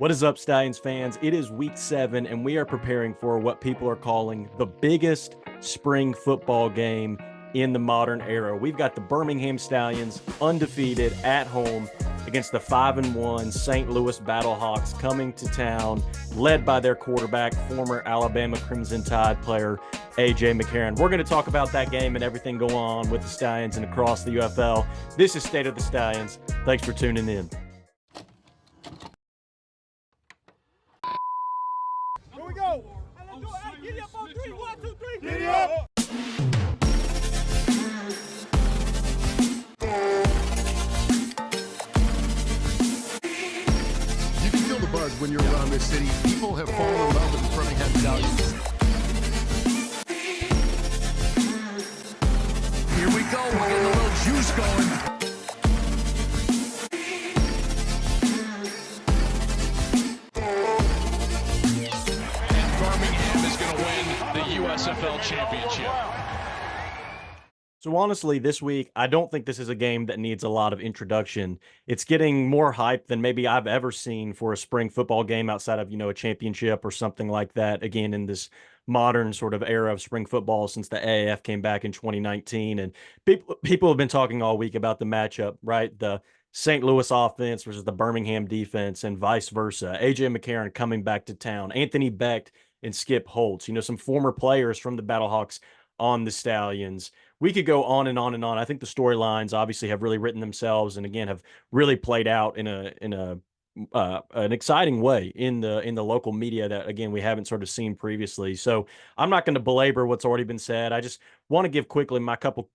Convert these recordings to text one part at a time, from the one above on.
What is up, Stallions fans? It is week 7, and we are preparing for what people are calling the biggest spring football game in the modern era. We've got the Birmingham Stallions undefeated at home against the 5-1 St. Louis Battlehawks coming to town, led by their quarterback, former Alabama Crimson Tide player A.J. McCarron. We're going to talk about that game and everything going on with the Stallions and across the UFL. This is State of the Stallions. Thanks for tuning in. Here we go. Hey, giddy up on 3. 1, 2, 3. Giddy up. You can feel the buzz when you're around this city. People have fallen in love with the Birmingham Stallions. Here we go. We're getting a little juice going. USFL championship. So honestly, this week, I don't think this is a game that needs a lot of introduction. It's getting more hype than maybe I've ever seen for a spring football game outside of, a championship or something like that. Again, in this modern sort of era of spring football since the AAF came back in 2019. And people have been talking all week about the matchup, right? The St. Louis offense versus the Birmingham defense and vice versa. A.J. McCarron coming back to town. Anthony Becht and Skip Holtz, some former players from the Battlehawks on the Stallions. We could go on and on and on. I think the storylines obviously have really written themselves, and again have really played out in an exciting way in the local media that again we haven't sort of seen previously. So I'm not going to belabor what's already been said. I just want to give quickly my couple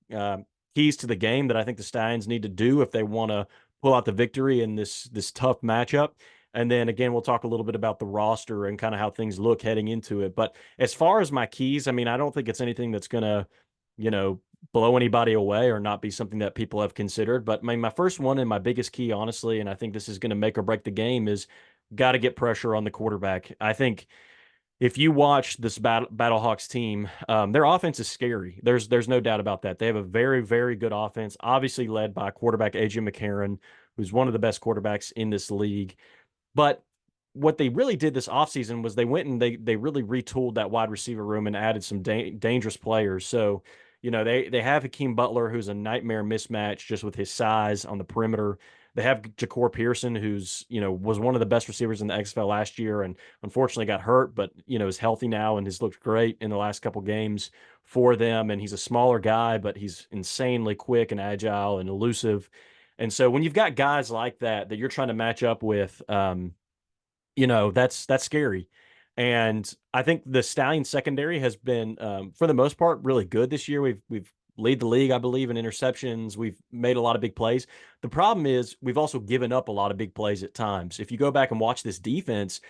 keys to the game that I think the Stallions need to do if they want to pull out the victory in this tough matchup. And then again, we'll talk a little bit about the roster and kind of how things look heading into it. But as far as my keys, I mean, I don't think it's anything that's going to, blow anybody away or not be something that people have considered. But my first one and my biggest key, honestly, and I think this is going to make or break the game, is got to get pressure on the quarterback. I think if you watch this Battlehawks team, their offense is scary. There's no doubt about that. They have a very, very good offense, obviously led by quarterback A.J. McCarron, who's one of the best quarterbacks in this league. But what they really did this offseason was they went and they really retooled that wide receiver room and added some dangerous players. So, they have Hakeem Butler, who's a nightmare mismatch just with his size on the perimeter. They have Ja'Cour Pearson, who's, was one of the best receivers in the XFL last year and unfortunately got hurt, but, is healthy now and has looked great in the last couple games for them. And he's a smaller guy, but he's insanely quick and agile and elusive. And so when you've got guys like that you're trying to match up with, that's scary. And I think the Stallion secondary has been, for the most part, really good this year. We've lead the league, I believe, in interceptions. We've made a lot of big plays. The problem is we've also given up a lot of big plays at times. If you go back and watch this defense,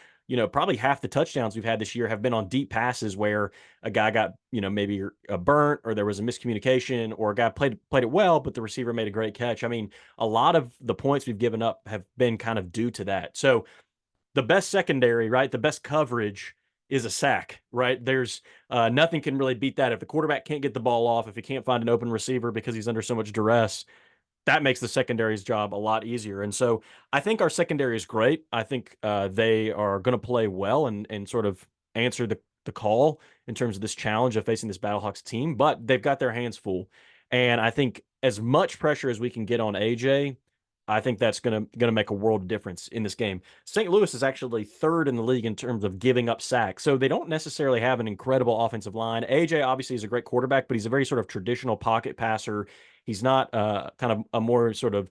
probably half the touchdowns we've had this year have been on deep passes where a guy got, maybe a burnt or there was a miscommunication or a guy played it well, but the receiver made a great catch. I mean, a lot of the points we've given up have been kind of due to that. So the best secondary, right? The best coverage is a sack, right? There's nothing can really beat that. If the quarterback can't get the ball off, if he can't find an open receiver because he's under so much duress, that makes the secondary's job a lot easier. And so I think our secondary is great. I think they are going to play well and sort of answer the call in terms of this challenge of facing this Battlehawks team, but they've got their hands full. And I think as much pressure as we can get on AJ, I think that's gonna make a world of difference in this game. St. Louis is actually third in the league in terms of giving up sacks, so they don't necessarily have an incredible offensive line. AJ obviously is a great quarterback, but he's a very sort of traditional pocket passer. He's not kind of a more sort of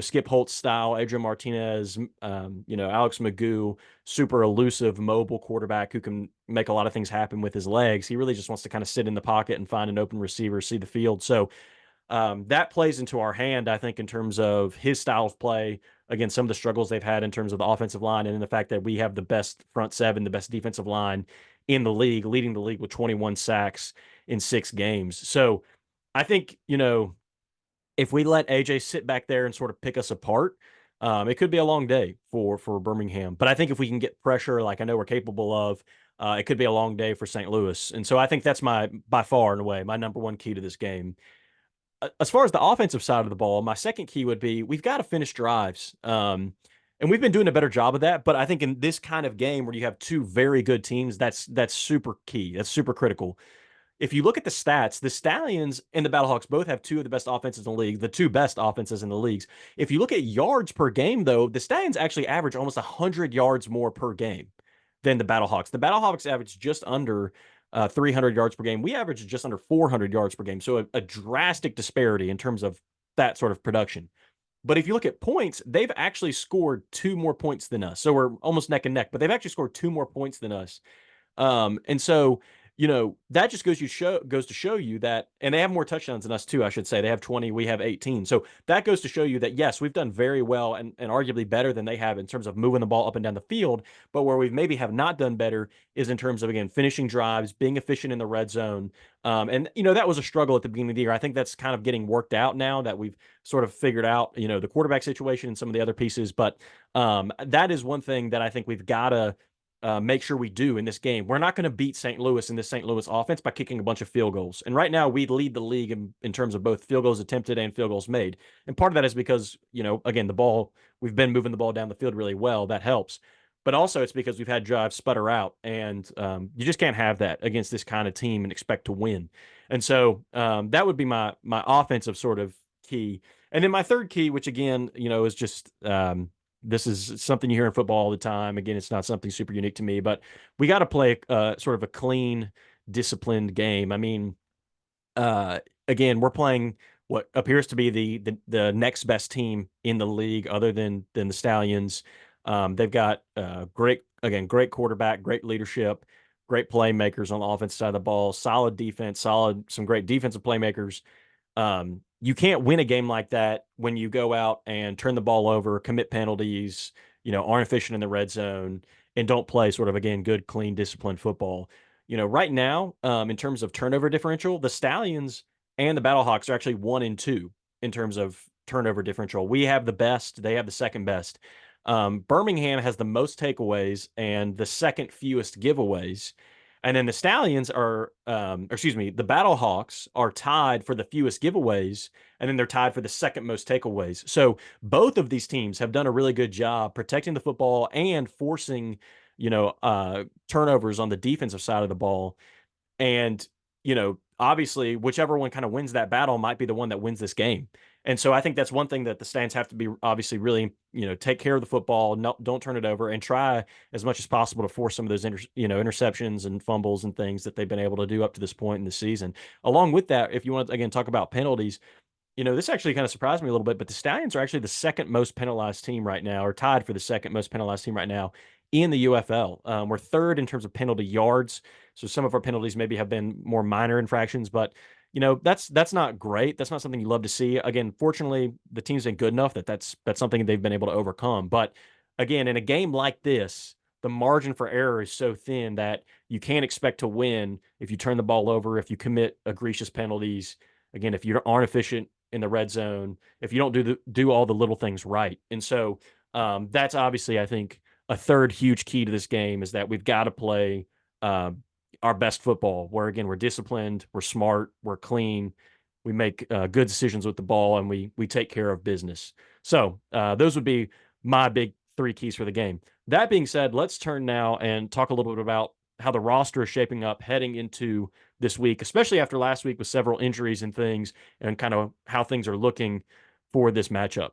Skip Holtz style, Adrian Martinez, Alex Magoo, super elusive, mobile quarterback who can make a lot of things happen with his legs. He really just wants to kind of sit in the pocket and find an open receiver, see the field. So that plays into our hand, I think, in terms of his style of play. Again, some of the struggles they've had in terms of the offensive line and in the fact that we have the best front seven, the best defensive line in the league, leading the league with 21 sacks in 6 games. So I think, if we let AJ sit back there and sort of pick us apart, it could be a long day for Birmingham. But I think if we can get pressure like I know we're capable of, it could be a long day for St. Louis. And so I think that's by far in a way, my number one key to this game. As far as the offensive side of the ball, my second key would be we've got to finish drives. And we've been doing a better job of that. But I think in this kind of game where you have two very good teams, that's super key. That's super critical. If you look at the stats, the Stallions and the Battlehawks both have two of the best offenses in the league, the two best offenses in the leagues. If you look at yards per game, though, the Stallions actually average almost 100 yards more per game than the Battlehawks. The Battlehawks average just under 300 yards per game. We average just under 400 yards per game. So a drastic disparity in terms of that sort of production. But if you look at points, they've actually scored two more points than us. So we're almost neck and neck, but they've actually scored two more points than us. And so, that just goes to show you that, and they have more touchdowns than us too, I should say. They have 20, we have 18. So that goes to show you that, yes, we've done very well and arguably better than they have in terms of moving the ball up and down the field. But where we maybe have not done better is in terms of, again, finishing drives, being efficient in the red zone. That was a struggle at the beginning of the year. I think that's kind of getting worked out now that we've sort of figured out, the quarterback situation and some of the other pieces. But that is one thing that I think we've got to make sure we do in this game. We're not going to beat St. Louis in this St. Louis offense by kicking a bunch of field goals. And right now, we lead the league in terms of both field goals attempted and field goals made. And part of that is because, again, we've been moving the ball down the field really well. That helps. But also, it's because we've had drives sputter out. And you just can't have that against this kind of team and expect to win. And so that would be my offensive sort of key. And then my third key, which again, is just this is something you hear in football all the time. Again, it's not something super unique to me, but we got to play sort of a clean, disciplined game. I mean, again, we're playing what appears to be the next best team in the league, other than the Stallions. They've got great quarterback, great leadership, great playmakers on the offensive side of the ball, solid defense, some great defensive playmakers. You can't win a game like that when you go out and turn the ball over, commit penalties, aren't efficient in the red zone, and don't play sort of, again, good, clean, disciplined football. Right now, in terms of turnover differential, the Stallions and the Battlehawks are actually 1-2 in terms of turnover differential. We have the best, they have the second best. Birmingham has the most takeaways and the second fewest giveaways. And then the Stallions the Battlehawks are tied for the fewest giveaways, and then they're tied for the second most takeaways. So both of these teams have done a really good job protecting the football and forcing, turnovers on the defensive side of the ball. And, obviously, whichever one kind of wins that battle might be the one that wins this game. And so I think that's one thing that the Stallions have to be obviously really, take care of the football, don't turn it over, and try as much as possible to force some of those, interceptions and fumbles and things that they've been able to do up to this point in the season. Along with that, if you want to, again, talk about penalties, this actually kind of surprised me a little bit, but the Stallions are actually the second most penalized team right now, or tied for the second most penalized team right now in the UFL. We're third in terms of penalty yards. So some of our penalties maybe have been more minor infractions, but that's not great. That's not something you love to see. Again, fortunately, the team's been good enough that's something they've been able to overcome. But again, in a game like this, the margin for error is so thin that you can't expect to win if you turn the ball over, if you commit egregious penalties. Again, if you aren't efficient in the red zone, if you don't do all the little things right. And so that's obviously, I think, a third huge key to this game is that we've got to play our best football, where again, we're disciplined, we're smart, we're clean, we make good decisions with the ball, and we take care of business. So those would be my big three keys for the game. That being said, let's turn now and talk a little bit about how the roster is shaping up heading into this week, especially after last week with several injuries and things, and kind of how things are looking for this matchup.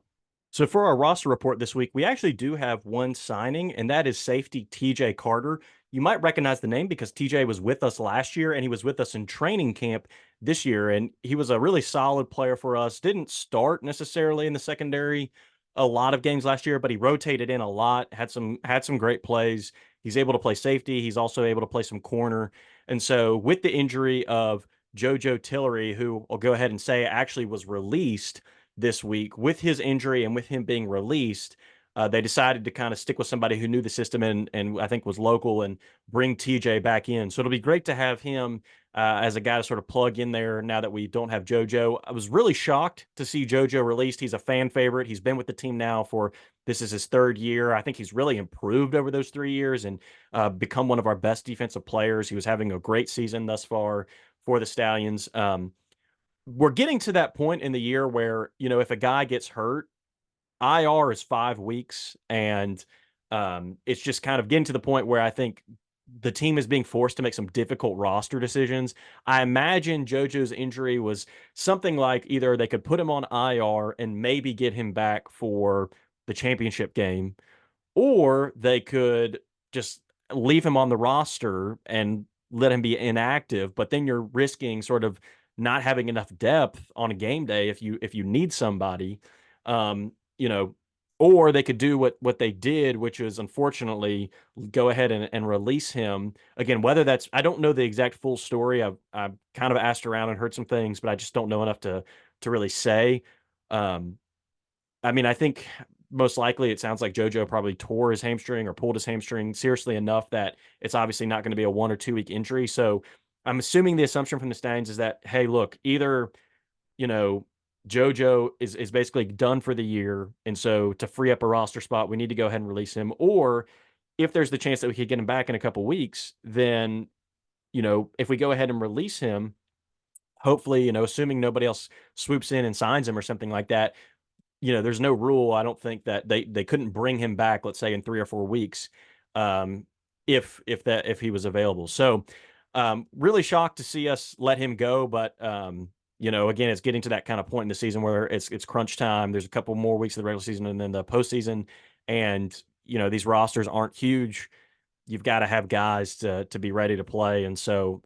So for our roster report this week, we actually do have one signing, and that is safety TJ Carter. You might recognize the name because TJ was with us last year, and he was with us in training camp this year, and he was a really solid player for us. Didn't start necessarily in the secondary a lot of games last year, but he rotated in a lot, had some great plays. He's able to play safety. He's also able to play some corner. And so with the injury of JoJo Tillery, who I'll go ahead and say actually was released this week, with his injury and with him being released, they decided to kind of stick with somebody who knew the system and I think was local, and bring TJ back in. So it'll be great to have him as a guy to sort of plug in there now that we don't have JoJo. I was really shocked to see JoJo released. He's a fan favorite. He's been with the team now this is his third year. I think he's really improved over those 3 years and become one of our best defensive players. He was having a great season thus far for the Stallions. We're getting to that point in the year where, if a guy gets hurt, IR is 5 weeks, and it's just kind of getting to the point where I think the team is being forced to make some difficult roster decisions. I imagine JoJo's injury was something like either they could put him on IR and maybe get him back for the championship game, or they could just leave him on the roster and let him be inactive, but then you're risking sort of not having enough depth on a game day if you need somebody. You know, or they could do what they did, which is unfortunately go ahead and release him. Again, whether that's, I don't know the exact full story. I've kind of asked around and heard some things, but I just don't know enough to really say. Um, I mean, I think most likely it sounds like JoJo probably tore his hamstring or pulled his hamstring seriously enough that it's obviously not going to be a 1 or 2 week injury. So I'm assuming the assumption from the Stallions is that, hey, look, either, you know, JoJo is basically done for the year. And so to free up a roster spot, we need to go ahead and release him. Or if there's the chance that we could get him back in a couple weeks, then, if we go ahead and release him, hopefully, assuming nobody else swoops in and signs him or something like that, there's no rule. I don't think that they couldn't bring him back, let's say in 3 or 4 weeks, um, if he was available. So, really shocked to see us let him go, but again, it's getting to that kind of point in the season where it's crunch time. There's a couple more weeks of the regular season and then the postseason, and these rosters aren't huge. You've got to have guys to be ready to play, and so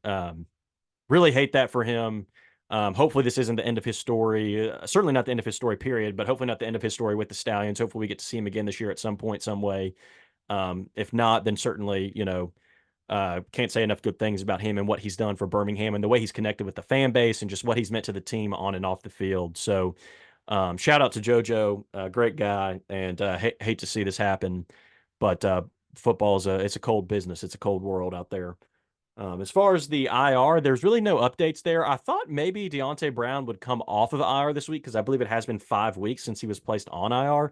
really hate that for him. Hopefully, this isn't the end of his story. Certainly not the end of his story, period, but hopefully not the end of his story with the Stallions. Hopefully, we get to see him again this year at some point, some way. If not, then certainly, can't say enough good things about him and what he's done for Birmingham and the way he's connected with the fan base and just what he's meant to the team on and off the field. So, shout out to JoJo, great guy, and hate to see this happen, but football is it's a cold business. It's a cold world out there. As far as the IR, there's really no updates there. I thought maybe Deontay Brown would come off of IR this week because I believe it has been 5 weeks since he was placed on IR.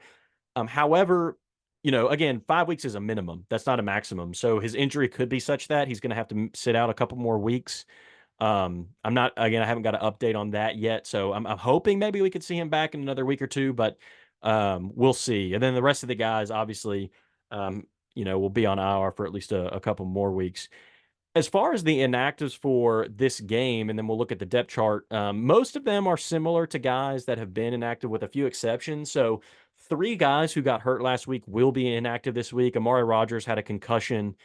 However, again, 5 weeks is a minimum. That's not a maximum. So his injury could be such that he's going to have to sit out a couple more weeks. I'm not, again, I haven't got an update on that yet. So I'm hoping maybe we could see him back in another week or two, but we'll see. And then the rest of the guys, obviously, will be on IR for at least a couple more weeks. As far as the inactives for this game, and then we'll look at the depth chart, most of them are similar to guys that have been inactive with a few exceptions. So 3 guys who got hurt last week will be inactive this week. Amari Rogers had a concussion,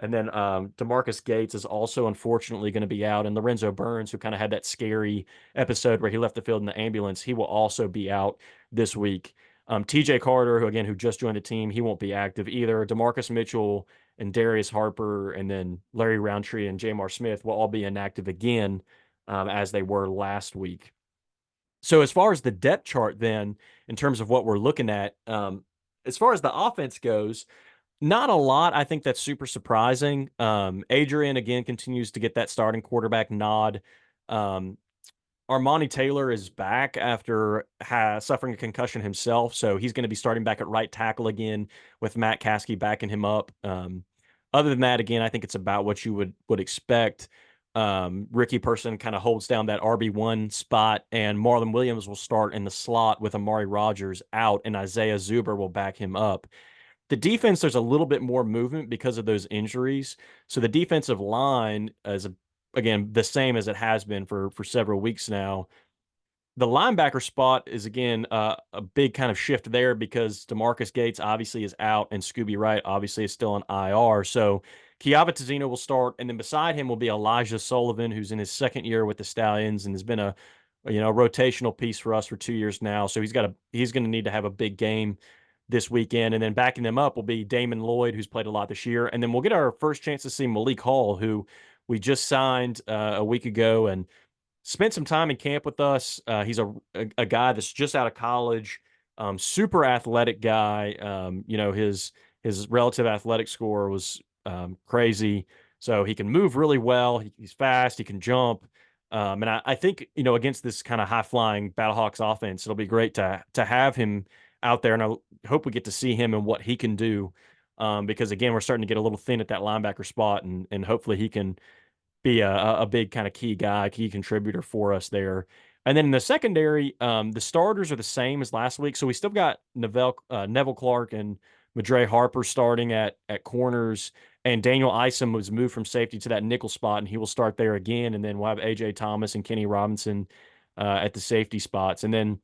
and then DeMarcus Gates is also unfortunately going to be out. And Lorenzo Burns, who kind of had that scary episode where he left the field in the ambulance, he will also be out this week. TJ Carter, who just joined the team, he won't be active either. DeMarcus Mitchell and Darius Harper, and then Larry Roundtree and Jamar Smith will all be inactive again, as they were last week. So as far as the depth chart, then, in terms of what we're looking at, as far as the offense goes, not a lot. I think that's super surprising. Adrian again continues to get that starting quarterback nod. Um, Armani Taylor is back after suffering a concussion himself, so he's going to be starting back at right tackle again with Matt Caskey backing him up. Other than that, again, I think it's about what you would expect. Ricky Person kind of holds down that RB1 spot, and Marlon Williams will start in the slot with Amari Rogers out, and Isaiah Zuber will back him up. The defense, there's a little bit more movement because of those injuries. So the defensive line is, again, the same as it has been for several weeks now. The linebacker spot is, again, a big kind of shift there because DeMarcus Gates obviously is out and Scooby Wright obviously is still on IR. So Kiava Tazino will start, and then beside him will be Elijah Sullivan, who's in his second year with the Stallions and has been a rotational piece for us for 2 years now. So he's going to need to have a big game this weekend. And then backing them up will be Damon Lloyd, who's played a lot this year. And then we'll get our first chance to see Malik Hall, who we just signed a week ago and spent some time in camp with us. He's a guy that's just out of college, super athletic guy. His relative athletic score was crazy. So he can move really well. He's fast. He can jump. And I think, against this kind of high-flying Battlehawks offense, it'll be great to have him out there, and I hope we get to see him and what he can do, because, again, we're starting to get a little thin at that linebacker spot, and hopefully he can be a big kind of key guy, key contributor for us there. And then in the secondary, the starters are the same as last week. So we still got Neville Clark and Madre Harper starting at corners. And Daniel Isom was moved from safety to that nickel spot, and he will start there again. And then we'll have AJ Thomas and Kenny Robinson at the safety spots. And then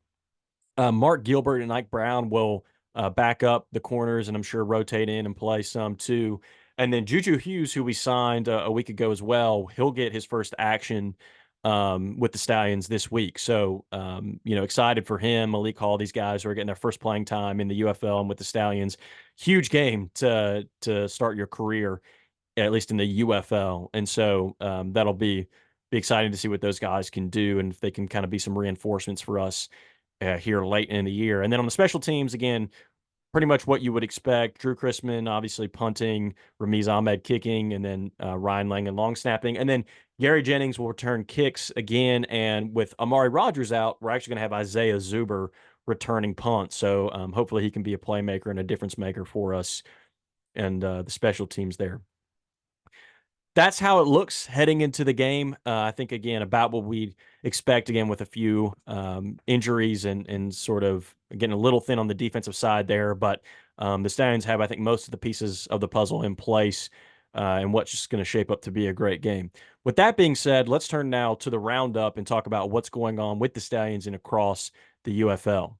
Mark Gilbert and Ike Brown will back up the corners and I'm sure rotate in and play some too. And then Juju Hughes, who we signed a week ago as well, he'll get his first action with the Stallions this week. So, excited for him. Malik Hall, these guys who are getting their first playing time in the UFL and with the Stallions. Huge game to start your career, at least in the UFL. And so that'll be exciting to see what those guys can do and if they can kind of be some reinforcements for us here late in the year. And then on the special teams, again, pretty much what you would expect. Drew Chrisman, obviously punting, Ramiz Ahmed kicking, and then Ryan Lang and long snapping. And then Gary Jennings will return kicks again. And with Amari Rogers out, we're actually going to have Isaiah Zuber returning punts. So hopefully he can be a playmaker and a difference maker for us and the special teams there. That's how it looks heading into the game. I think again about what we expect again with a few injuries and sort of getting a little thin on the defensive side there, but the Stallions have I think most of the pieces of the puzzle in place, and what's just going to shape up to be a great game. With that being said, let's turn now to the roundup and talk about what's going on with the Stallions and across the UFL.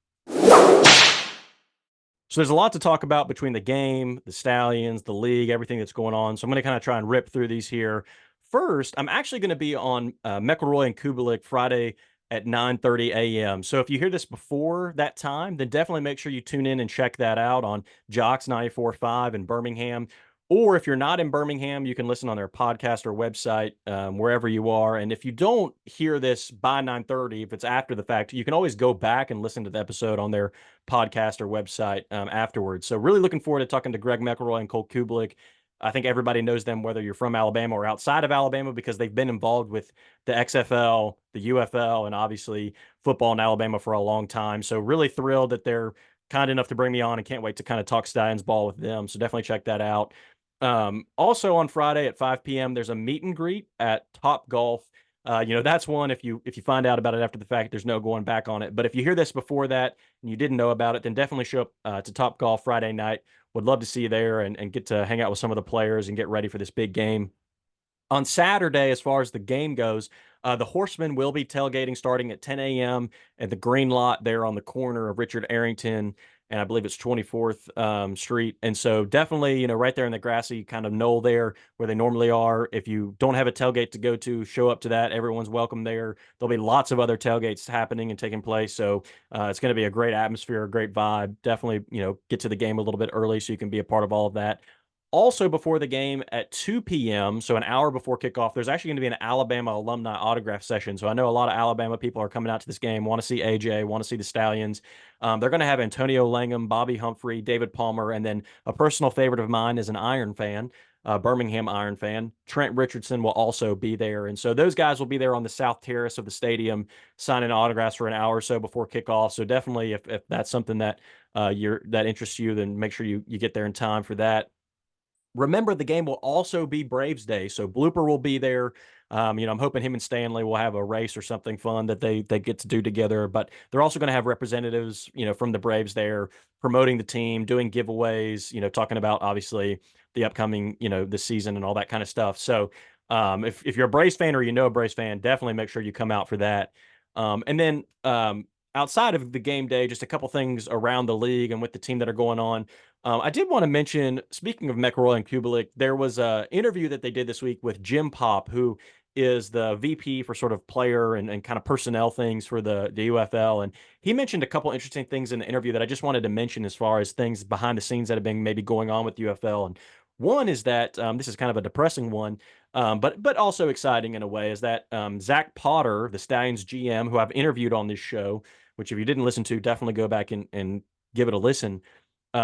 So there's a lot to talk about between the game, the Stallions, the league, everything that's going on. So I'm going to kind of try and rip through these here. First, I'm actually going to be on McElroy and Kubelik Friday at 9:30 a.m. So if you hear this before that time, then definitely make sure you tune in and check that out on Jocks 94.5 in Birmingham. Or if you're not in Birmingham, you can listen on their podcast or website, wherever you are. And if you don't hear this by 9:30, if it's after the fact, you can always go back and listen to the episode on their podcast or website afterwards. So really looking forward to talking to Greg McElroy and Cole Kubelik. I think everybody knows them, whether you're from Alabama or outside of Alabama, because they've been involved with the XFL, the UFL, and obviously football in Alabama for a long time. So really thrilled that they're kind enough to bring me on and can't wait to kind of talk Stallions ball with them. So definitely check that out. Also on Friday at 5 p.m., there's a meet and greet at Top Golf. That's one, if you find out about it after the fact, there's no going back on it. But if you hear this before that and you didn't know about it, then definitely show up to Top Golf Friday night. Would love to see you there and get to hang out with some of the players and get ready for this big game. On Saturday, as far as the game goes, the Horsemen will be tailgating starting at 10 a.m. at the green lot there on the corner of Richard Arrington and I believe it's 24th Street. And so definitely, right there in the grassy kind of knoll there where they normally are. If you don't have a tailgate to go to, show up to that. Everyone's welcome there. There'll be lots of other tailgates happening and taking place. So it's going to be a great atmosphere, a great vibe. Definitely, get to the game a little bit early so you can be a part of all of that. Also, before the game at 2 p.m., so an hour before kickoff, there's actually going to be an Alabama alumni autograph session. So I know a lot of Alabama people are coming out to this game, want to see AJ, want to see the Stallions. They're going to have Antonio Langham, Bobby Humphrey, David Palmer, and then a personal favorite of mine is an Iron fan, Birmingham Iron fan. Trent Richardson will also be there. And so those guys will be there on the South Terrace of the stadium signing autographs for an hour or so before kickoff. So definitely, if that's something that that interests you, then make sure you get there in time for that. Remember, the game will also be Braves Day, so Blooper will be there. I'm hoping him and Stanley will have a race or something fun that they get to do together. But they're also going to have representatives, from the Braves there promoting the team, doing giveaways, talking about obviously the upcoming, the season and all that kind of stuff. So if you're a Braves fan or a Braves fan, definitely make sure you come out for that. And then outside of the game day, just a couple things around the league and with the team that are going on. I did want to mention, speaking of McElroy and Kubelik, there was an interview that they did this week with Jim Pop, who is the VP for sort of player and kind of personnel things for the UFL. And he mentioned a couple interesting things in the interview that I just wanted to mention as far as things behind the scenes that have been maybe going on with the UFL. And one is that this is kind of a depressing one, but also exciting in a way, is that Zach Potter, the Stallions GM, who I've interviewed on this show, which if you didn't listen to, definitely go back and give it a listen.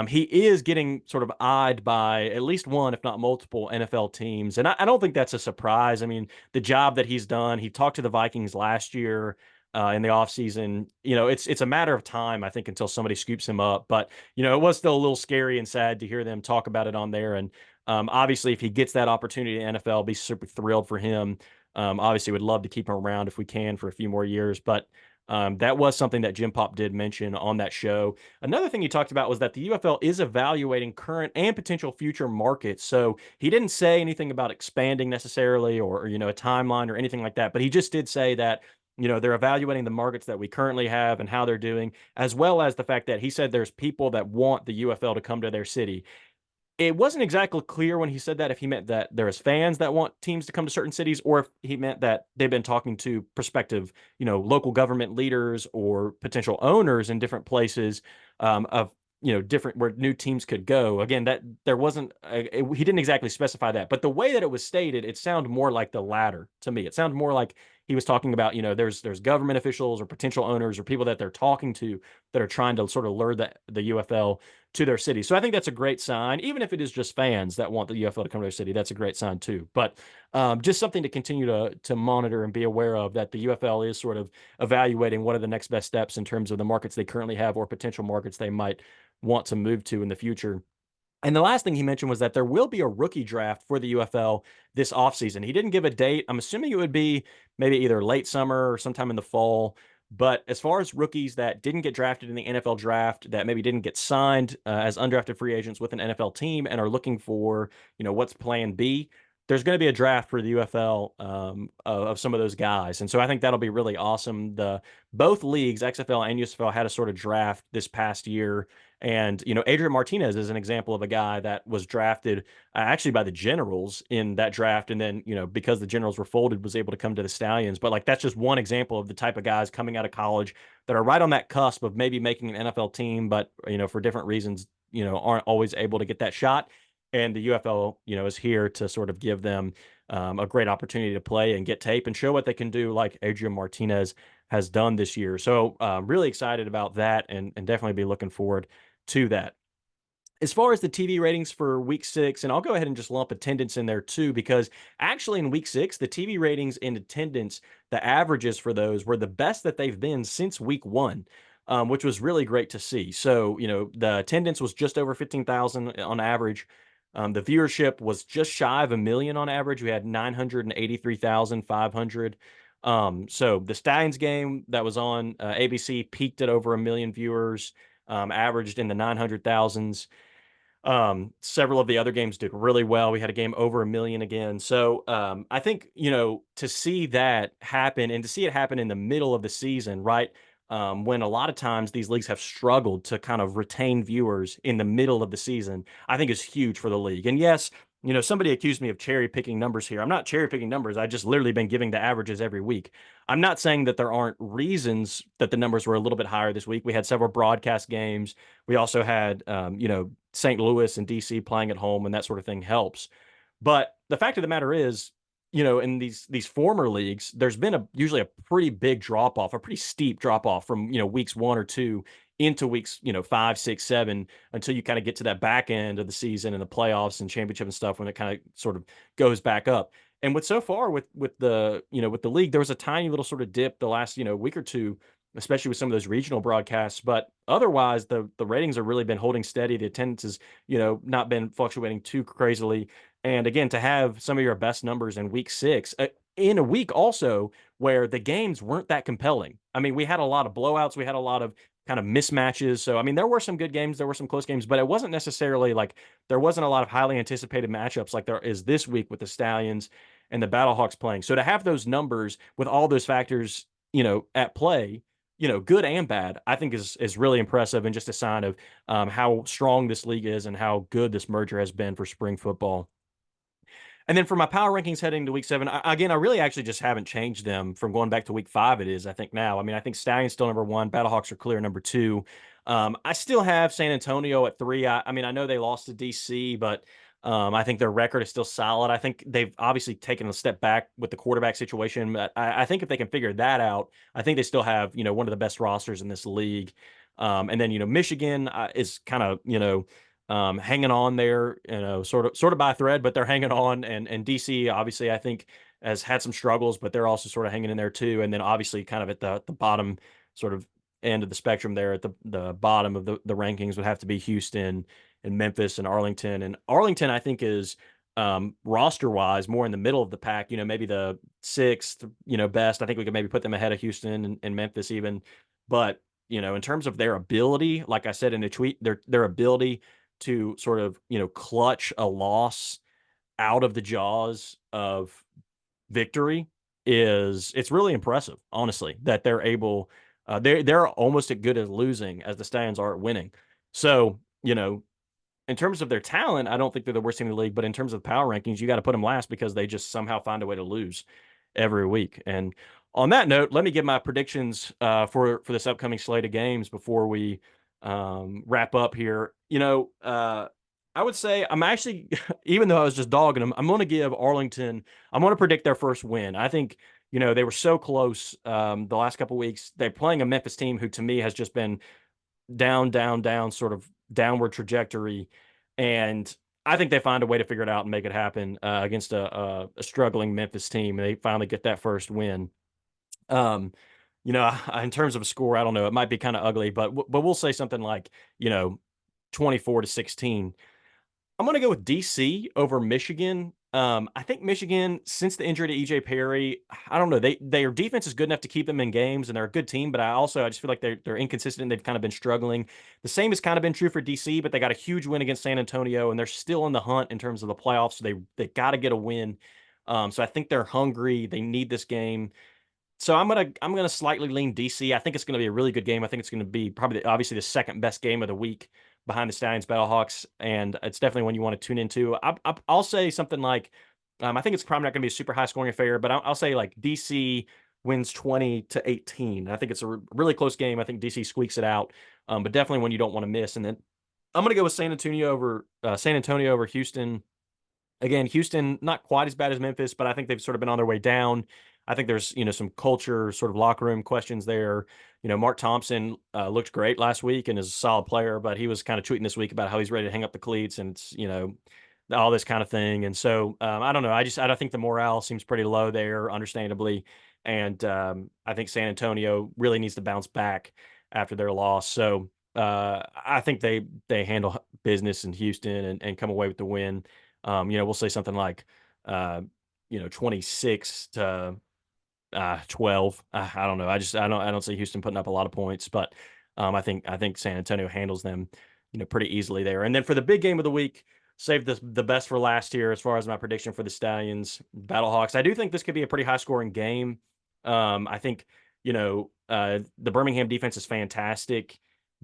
He is getting sort of eyed by at least one, if not multiple, NFL teams. And I don't think that's a surprise. I mean, the job that he's done, he talked to the Vikings last year in the offseason. It's a matter of time, I think, until somebody scoops him up. But, it was still a little scary and sad to hear them talk about it on there. And obviously, if he gets that opportunity in the NFL, be super thrilled for him. Obviously, would love to keep him around if we can for a few more years. But That was something that Jim Pop did mention on that show. Another thing he talked about was that the UFL is evaluating current and potential future markets. So he didn't say anything about expanding necessarily or a timeline or anything like that, but he just did say that they're evaluating the markets that we currently have and how they're doing, as well as the fact that he said there's people that want the UFL to come to their city. It wasn't exactly clear when he said that if he meant that there's fans that want teams to come to certain cities, or if he meant that they've been talking to prospective, local government leaders or potential owners in different places, of different where new teams could go. Again, that there wasn't he didn't exactly specify that, but the way that it was stated, it sounded more like the latter to me. It sounded more like he was talking about, there's government officials or potential owners or people that they're talking to that are trying to sort of lure the UFL to their city. So I think that's a great sign, even if it is just fans that want the UFL to come to their city. That's a great sign too. But just something to continue to monitor and be aware of, that the UFL is sort of evaluating what are the next best steps in terms of the markets they currently have or potential markets they might want to move to in the future. And the last thing he mentioned was that there will be a rookie draft for the UFL this offseason. He didn't give a date. I'm assuming it would be maybe either late summer or sometime in the fall. But as far as rookies that didn't get drafted in the NFL draft, that maybe didn't get signed as undrafted free agents with an NFL team and are looking for, what's plan B, there's going to be a draft for the UFL of some of those guys. And so I think that'll be really awesome. Both leagues, XFL and USFL, had a sort of draft this past year. And, Adrian Martinez is an example of a guy that was drafted actually by the Generals in that draft. And then, because the Generals were folded, was able to come to the Stallions. But like, that's just one example of the type of guys coming out of college that are right on that cusp of maybe making an NFL team, but, for different reasons, aren't always able to get that shot. And the UFL, is here to sort of give them a great opportunity to play and get tape and show what they can do, like Adrian Martinez has done this year. So really excited about that, and definitely be looking forward to that. As far as the TV ratings for week 6, and I'll go ahead and just lump attendance in there too, because actually in week 6, the TV ratings and attendance, the averages for those were the best that they've been since week 1. Which was really great to see. So, the attendance was just over 15,000 on average. The viewership was just shy of 1 million on average. We had 983,500. So the Stallions game that was on ABC peaked at over 1 million viewers, averaged in the 900,000s. Several of the other games did really well. We had a game over 1 million again. So I think, to see that happen and to see it happen in the middle of the season, right? When a lot of times these leagues have struggled to kind of retain viewers in the middle of the season, I think is huge for the league. And yes, somebody accused me of cherry picking numbers here. I'm not cherry picking numbers. I just literally been giving the averages every week. I'm not saying that there aren't reasons that the numbers were a little bit higher this week. We had several broadcast games. We also had, St. Louis and DC playing at home, and that sort of thing helps. But the fact of the matter is, in these former leagues, there's been usually a pretty big drop off, a pretty steep drop off from, weeks 1 or 2 into weeks, 5, 6, 7, until you kind of get to that back end of the season and the playoffs and championship and stuff, when it kind of sort of goes back up. And so far with the, with the league, there was a tiny little sort of dip the last, week or two, especially with some of those regional broadcasts. But otherwise, the ratings have really been holding steady. The attendance has, not been fluctuating too crazily. And again, to have some of your best numbers in week 6, in a week also where the games weren't that compelling. I mean, we had a lot of blowouts. We had a lot of kind of mismatches. So, I mean, there were some good games. There were some close games, but it wasn't necessarily like there wasn't a lot of highly anticipated matchups like there is this week with the Stallions and the Battlehawks playing. So to have those numbers with all those factors, at play, good and bad, I think is really impressive, and just a sign of how strong this league is and how good this merger has been for spring football. And then for my power rankings heading to week 7, I really actually just haven't changed them from going back to week 5. It is, I think now. I mean, I think Stallions still number 1. Battlehawks are clear number 2. I still have San Antonio at 3. I mean, I know they lost to DC, but I think their record is still solid. I think they've obviously taken a step back with the quarterback situation. But I think if they can figure that out, I think they still have, one of the best rosters in this league. And then, Michigan is kind of, hanging on there, sort of by a thread, but they're hanging on. And DC, obviously, I think has had some struggles, but they're also sort of hanging in there too. And then obviously kind of at the bottom sort of end of the spectrum there at the bottom of the rankings would have to be Houston and Memphis and Arlington. And Arlington, I think, is roster wise, more in the middle of the pack, maybe the sixth, best. I think we could maybe put them ahead of Houston and Memphis even. But, in terms of their ability, like I said in a tweet, their ability to sort of, clutch a loss out of the jaws of victory it's really impressive, honestly, that they're able, they're almost as good as losing as the Stallions are at winning. So, in terms of their talent, I don't think they're the worst team in the league, but in terms of power rankings, you got to put them last because they just somehow find a way to lose every week. And on that note, let me give my predictions for this upcoming slate of games before we wrap up here. I would say I'm actually, even though I was just dogging them, I'm going to give Arlington, I'm going to predict their first win. I think, they were so close the last couple of weeks. They're playing a Memphis team who to me has just been down, down, down, sort of downward trajectory. And I think they find a way to figure it out and make it happen against a struggling Memphis team. And they finally get that first win. In terms of a score, I don't know. It might be kind of ugly, but we'll say something like, 24-16. I'm going to go with DC over Michigan. I think Michigan, since the injury to EJ Perry, I don't know. Their defense is good enough to keep them in games, and they're a good team. But I just feel like they're inconsistent. They've kind of been struggling. The same has kind of been true for DC, but they got a huge win against San Antonio, and they're still in the hunt in terms of the playoffs. So they got to get a win. So I think they're hungry. They need this game. So I'm gonna slightly lean DC. I think it's gonna be a really good game. I think it's gonna be probably obviously the second best game of the week behind the Stallions Battlehawks, and it's definitely one you want to tune into. I'll say something like, I think it's probably not gonna be a super high scoring affair, but I'll say like DC wins 20-18. I think it's a really close game. I think DC squeaks it out, but definitely one you don't want to miss. And then I'm gonna go with San Antonio over Houston. Again, Houston, not quite as bad as Memphis, but I think they've sort of been on their way down. I think there's, some culture, sort of locker room questions there. Mark Thompson looked great last week and is a solid player, but he was kind of tweeting this week about how he's ready to hang up the cleats and it's, all this kind of thing. And so I don't know. I don't think the morale seems pretty low there, understandably. And I think San Antonio really needs to bounce back after their loss. So I think they handle business in Houston and come away with the win. We'll say something like, 26-12. I don't know. I don't see Houston putting up a lot of points, but I think San Antonio handles them, pretty easily there. And then for the big game of the week, save the best for last here as far as my prediction for the Stallions Battlehawks. I do think this could be a pretty high scoring game. I think, the Birmingham defense is fantastic,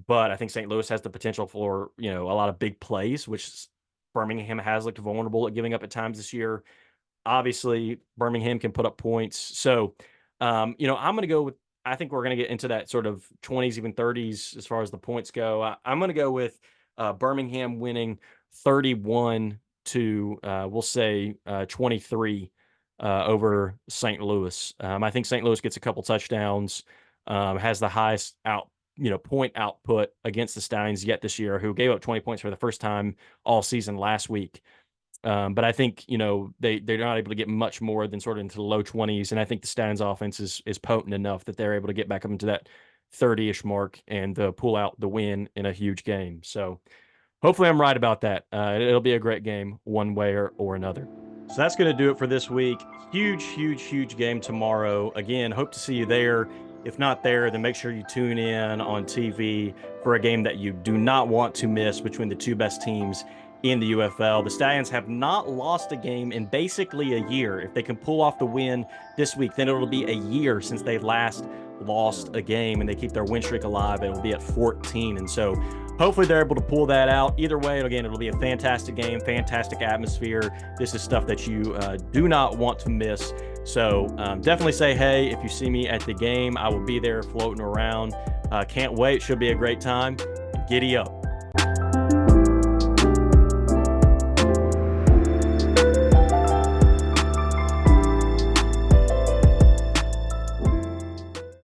but I think St. Louis has the potential for, a lot of big plays, which Birmingham has looked vulnerable at giving up at times this year. Obviously, Birmingham can put up points. So, I'm going to go with, I think we're going to get into that sort of 20s, even 30s as far as the points go. I'm going to go with Birmingham winning 31 to, we'll say, 23 over St. Louis. I think St. Louis gets a couple touchdowns, has the highest point output against the Stallions yet this year, who gave up 20 points for the first time all season last week. But I think, they're not able to get much more than sort of into the low 20s. And I think the Stallions offense is potent enough that they're able to get back up into that 30-ish mark and pull out the win in a huge game. So hopefully I'm right about that. It'll be a great game one way or another. So that's going to do it for this week. Huge, huge, huge game tomorrow. Again, hope to see you there. If not there, then make sure you tune in on TV for a game that you do not want to miss between the two best teams in the UFL. The Stallions have not lost a game in basically a year. If they can pull off the win this week, then it'll be a year since they last lost a game and they keep their win streak alive. It'll be at 14. And so hopefully they're able to pull that out. Either way, again, it'll be a fantastic game, fantastic atmosphere. This is stuff that you do not want to miss. So definitely say hey if you see me at the game. I will be there floating around. Can't wait. Should be a great time. Giddy up.